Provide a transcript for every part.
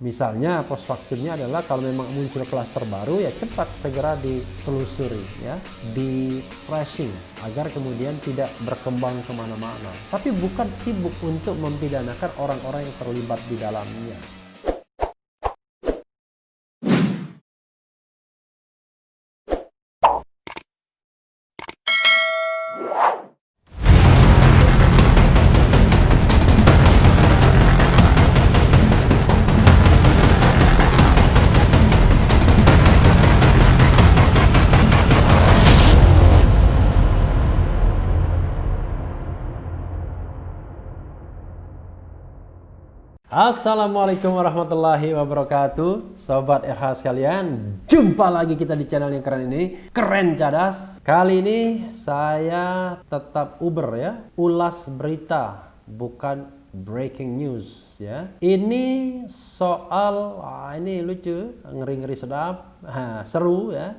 Misalnya post factumnya adalah kalau memang muncul klaster baru ya cepat segera ditelusuri ya, di tracing agar kemudian tidak berkembang kemana-mana. Tapi bukan sibuk untuk mempidanakan orang-orang yang terlibat di dalamnya. Assalamualaikum warahmatullahi wabarakatuh, Sobat RH sekalian. Jumpa lagi kita di channel yang keren ini, Keren Cadas. Kali ini saya tetap Uber ya, ulas berita bukan breaking news ya. Ini soal, ini lucu, ngeri-ngeri sedap, seru ya.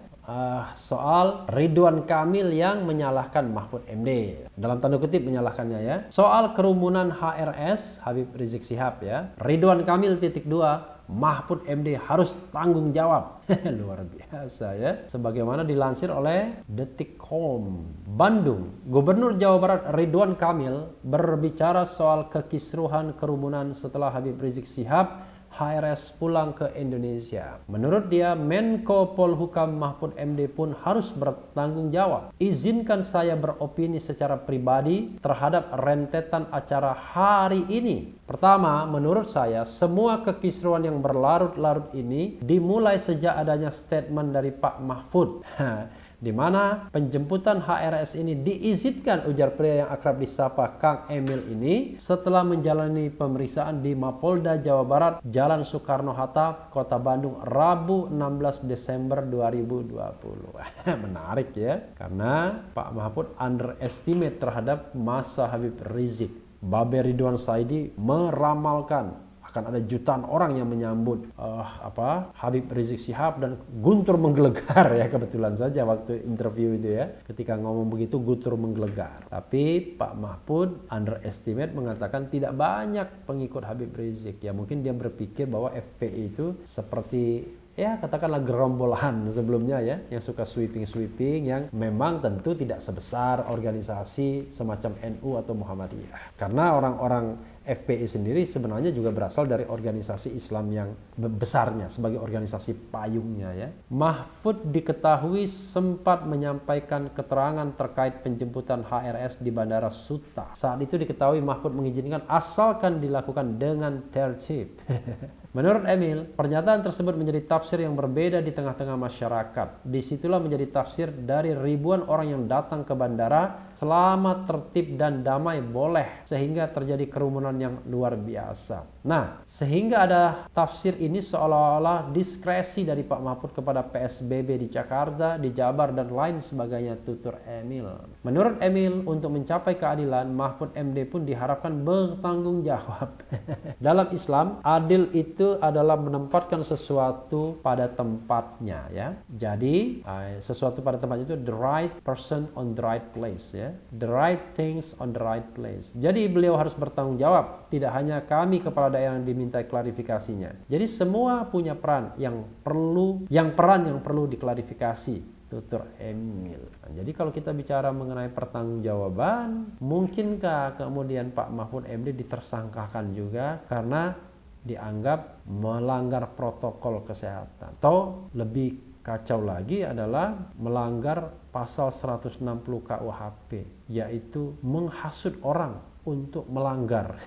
Soal Ridwan Kamil yang menyalahkan Mahfud MD, dalam tanda kutip menyalahkannya ya, soal kerumunan HRS Habib Rizik Syihab ya. Ridwan Kamil _2, Mahfud MD harus tanggung jawab. Luar biasa ya. Sebagaimana dilansir oleh Detikcom Bandung, Gubernur Jawa Barat Ridwan Kamil berbicara soal kekisruhan kerumunan setelah Habib Rizik Syihab HRS pulang ke Indonesia. Menurut dia, Menko Polhukam Mahfud MD pun harus bertanggung jawab. Izinkan saya beropini secara pribadi terhadap rentetan acara hari ini. Pertama, menurut saya, semua kekisruhan yang berlarut-larut ini dimulai sejak adanya statement dari Pak Mahfud. Di mana penjemputan HRS ini diizinkan, ujar pria yang akrab disapa Kang Emil ini setelah menjalani pemeriksaan di Mapolda Jawa Barat, Jalan Soekarno-Hatta, Kota Bandung, Rabu 16 Desember 2020. Menarik ya, karena Pak Mahfud underestimate terhadap masa Habib Rizik. Babe Ridwan Saidi meramalkan akan ada jutaan orang yang menyambut Habib Rizik Syihab, dan Guntur menggelegar ya, kebetulan saja waktu interview itu ya, ketika ngomong begitu Guntur menggelegar. Tapi Pak Mahfud underestimate, mengatakan tidak banyak pengikut Habib Rizik ya. Mungkin dia berpikir bahwa FPI itu seperti ya katakanlah gerombolan sebelumnya ya, yang suka sweeping yang memang tentu tidak sebesar organisasi semacam NU atau Muhammadiyah. Karena orang-orang FPI sendiri sebenarnya juga berasal dari organisasi Islam yang besarnya sebagai organisasi payungnya ya. Mahfud diketahui sempat menyampaikan keterangan terkait penjemputan HRS di Bandara Suta. Saat itu diketahui Mahfud mengizinkan asalkan dilakukan dengan tertib. Menurut Emil, pernyataan tersebut menjadi tafsir yang berbeda di tengah-tengah masyarakat. Disitulah menjadi tafsir dari ribuan orang yang datang ke bandara selama tertib dan damai boleh, sehingga terjadi kerumunan yang luar biasa. Nah, sehingga ada tafsir ini seolah-olah diskresi dari Pak Mahfud kepada PSBB di Jakarta, di Jabar, dan lain sebagainya, tutur Emil. Menurut Emil, untuk mencapai keadilan, Mahfud MD pun diharapkan bertanggung jawab. Dalam Islam, adil itu adalah menempatkan sesuatu pada tempatnya ya. Jadi sesuatu pada tempatnya itu the right person on the right place ya. The right things on the right place. Jadi beliau harus bertanggung jawab. Tidak hanya kami kepala daerah yang dimintai klarifikasinya. Jadi semua punya peran yang perlu diklarifikasi, tutur Emil. Jadi kalau kita bicara mengenai pertanggungjawaban, mungkinkah kemudian Pak Mahfud MD ditersangkakan juga karena dianggap melanggar protokol kesehatan, atau lebih kacau lagi adalah melanggar pasal 160 KUHP, yaitu menghasut orang untuk melanggar.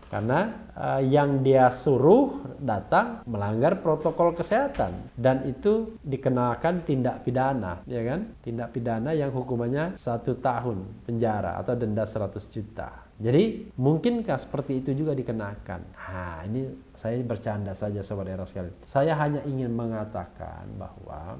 Karena yang dia suruh datang melanggar protokol kesehatan, dan itu dikenakan tindak pidana ya kan, tindak pidana yang hukumannya 1 tahun penjara atau denda 100 juta. Jadi mungkinkah seperti itu juga dikenakan? Nah, ini saya bercanda saja Sobat RH sekalian. Saya hanya ingin mengatakan bahwa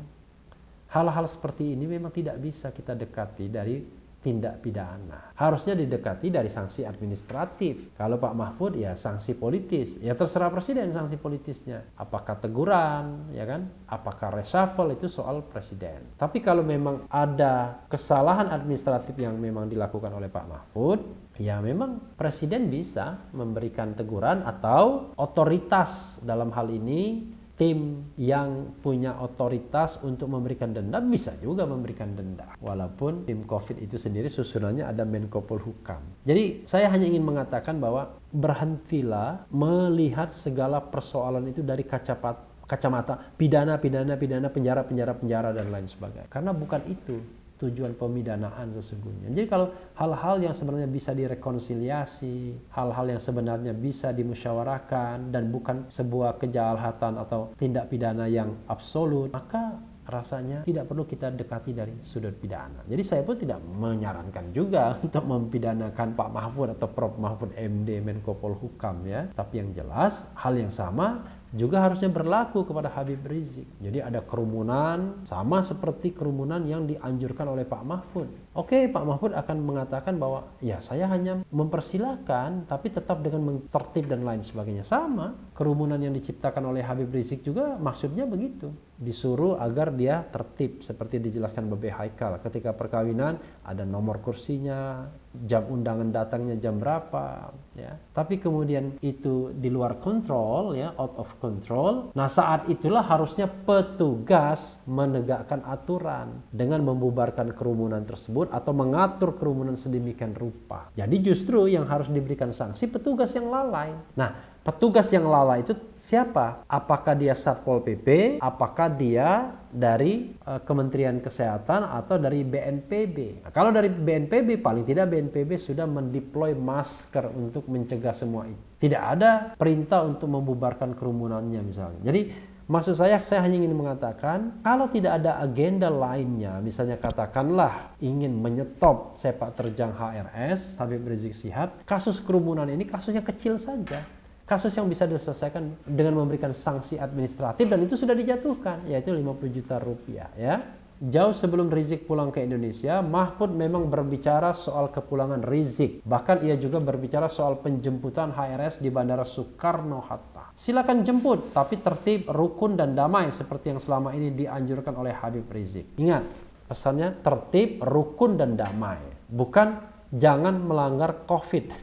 hal-hal seperti ini memang tidak bisa kita dekati dari tindak pidana. Harusnya didekati dari sanksi administratif. Kalau Pak Mahfud ya sanksi politis. Ya terserah presiden sanksi politisnya. Apakah teguran, ya kan? Apakah reshuffle, itu soal presiden. Tapi kalau memang ada kesalahan administratif yang memang dilakukan oleh Pak Mahfud, ya memang presiden bisa memberikan teguran atau otoritas dalam hal ini tim yang punya otoritas untuk memberikan denda bisa juga memberikan denda. Walaupun tim COVID itu sendiri susunannya ada Menko Polhukam. Jadi saya hanya ingin mengatakan bahwa berhentilah melihat segala persoalan itu dari kacamata pidana, penjara dan lain sebagainya. Karena bukan itu tujuan pemidanaan sesungguhnya. Jadi kalau hal-hal yang sebenarnya bisa direkonsiliasi, hal-hal yang sebenarnya bisa dimusyawarahkan dan bukan sebuah kejahatan atau tindak pidana yang absolut, maka rasanya tidak perlu kita dekati dari sudut pidana. Jadi saya pun tidak menyarankan juga untuk mempidanakan Pak Mahfud atau Prof Mahfud MD Menko Polhukam ya. Tapi yang jelas hal yang sama juga harusnya berlaku kepada Habib Rizik. Jadi ada kerumunan sama seperti kerumunan yang dianjurkan oleh Pak Mahfud. Oke, Pak Mahfud akan mengatakan bahwa ya saya hanya mempersilahkan tapi tetap dengan tertib dan lain sebagainya. Sama, kerumunan yang diciptakan oleh Habib Rizik juga maksudnya begitu. Disuruh agar dia tertib seperti dijelaskan Bebe Haikal. Ketika perkawinan ada nomor kursinya, jam undangan datangnya jam berapa ya. Tapi kemudian itu di luar kontrol ya, out of control. Nah, saat itulah harusnya petugas menegakkan aturan dengan membubarkan kerumunan tersebut atau mengatur kerumunan sedemikian rupa. Jadi justru yang harus diberikan sanksi petugas yang lalai. Nah, petugas yang lalai itu siapa? Apakah dia Satpol PP? Apakah dia dari Kementerian Kesehatan atau dari BNPB? Nah, kalau dari BNPB, paling tidak BNPB sudah mendeploy masker untuk mencegah semua itu. Tidak ada perintah untuk membubarkan kerumunannya misalnya. Jadi maksud saya hanya ingin mengatakan kalau tidak ada agenda lainnya, misalnya katakanlah ingin menyetop sepak terjang HRS, Habib Rizik Syihab, kasus kerumunan ini kasusnya kecil saja. Kasus yang bisa diselesaikan dengan memberikan sanksi administratif dan itu sudah dijatuhkan, yaitu 50 juta rupiah ya. Jauh sebelum Rizik pulang ke Indonesia, Mahfud memang berbicara soal kepulangan Rizik. Bahkan ia juga berbicara soal penjemputan HRS di Bandara Soekarno-Hatta. Silakan jemput, tapi tertib, rukun dan damai seperti yang selama ini dianjurkan oleh Habib Rizik. Ingat, pesannya tertib, rukun dan damai. Bukan jangan melanggar COVID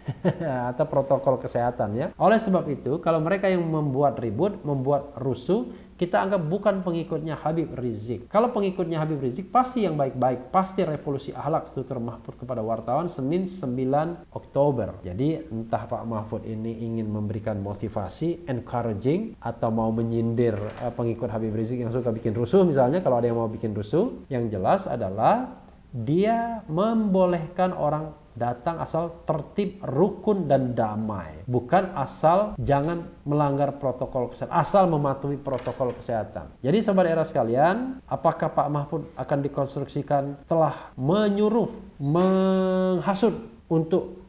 atau protokol kesehatan ya. Oleh sebab itu, kalau mereka yang membuat ribut, membuat rusuh, kita anggap bukan pengikutnya Habib Rizik. Kalau pengikutnya Habib Rizik pasti yang baik-baik, pasti revolusi akhlak, tutur Mahfud kepada wartawan Senin 9 Oktober. Jadi entah Pak Mahfud ini ingin memberikan motivasi, encouraging, atau mau menyindir pengikut Habib Rizik yang suka bikin rusuh misalnya, kalau ada yang mau bikin rusuh, yang jelas adalah dia membolehkan orang datang asal tertib, rukun dan damai. Bukan asal jangan melanggar protokol kesehatan, asal mematuhi protokol kesehatan. Jadi sobat era sekalian, apakah Pak Mahfud akan dikonstruksikan telah menyuruh, menghasut untuk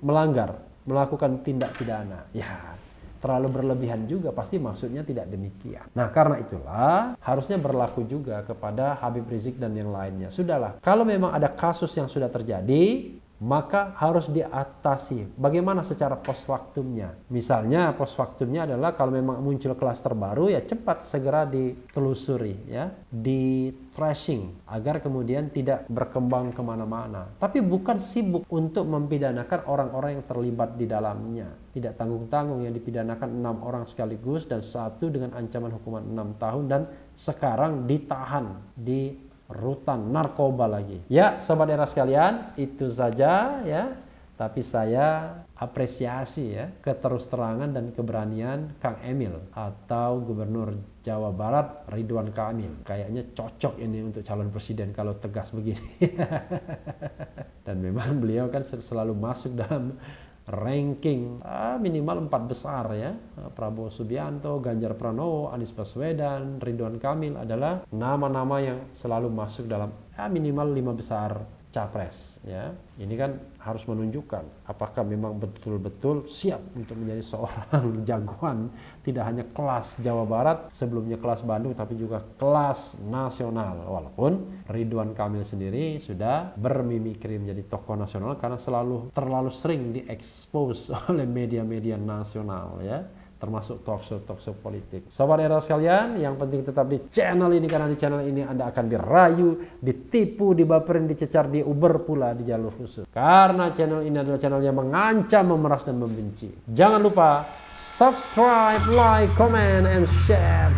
melakukan tindak pidana? Ya, terlalu berlebihan juga, pasti maksudnya tidak demikian. Nah, karena itulah harusnya berlaku juga kepada Habib Rizik dan yang lainnya. Sudahlah, kalau memang ada kasus yang sudah terjadi, maka harus diatasi. Bagaimana secara post-factumnya? Misalnya post-factumnya adalah kalau memang muncul klaster baru, ya cepat segera ditelusuri, ya, di tracing agar kemudian tidak berkembang kemana-mana. Tapi bukan sibuk untuk mempidanakan orang-orang yang terlibat di dalamnya. Tidak tanggung-tanggung yang dipidanakan 6 orang sekaligus dan satu dengan ancaman hukuman 6 tahun dan sekarang ditahan di rutan narkoba lagi. Ya, sobat era sekalian, itu saja ya. Tapi saya apresiasi ya keterus-terangan dan keberanian Kang Emil atau Gubernur Jawa Barat Ridwan Kamil. Kayaknya cocok ini untuk calon presiden kalau tegas begini. Dan memang beliau kan selalu masuk dalam ranking minimal 4 besar ya. Prabowo Subianto, Ganjar Pranowo, Anies Baswedan, Ridwan Kamil adalah nama-nama yang selalu masuk dalam minimal 5 besar capres ya. Ini kan harus menunjukkan apakah memang betul-betul siap untuk menjadi seorang jagoan tidak hanya kelas Jawa Barat, sebelumnya kelas Bandung, tapi juga kelas nasional. Walaupun Ridwan Kamil sendiri sudah bermimikri menjadi tokoh nasional karena terlalu sering diekspos oleh media-media nasional ya, termasuk talkshow politik. Sobat era sekalian, yang penting tetap di channel ini, karena di channel ini Anda akan dirayu, ditipu, dibaperin, dicecar, diuber pula di jalur khusus. Karena channel ini adalah channel yang mengancam, memeras, dan membenci. Jangan lupa subscribe, like, comment, and share.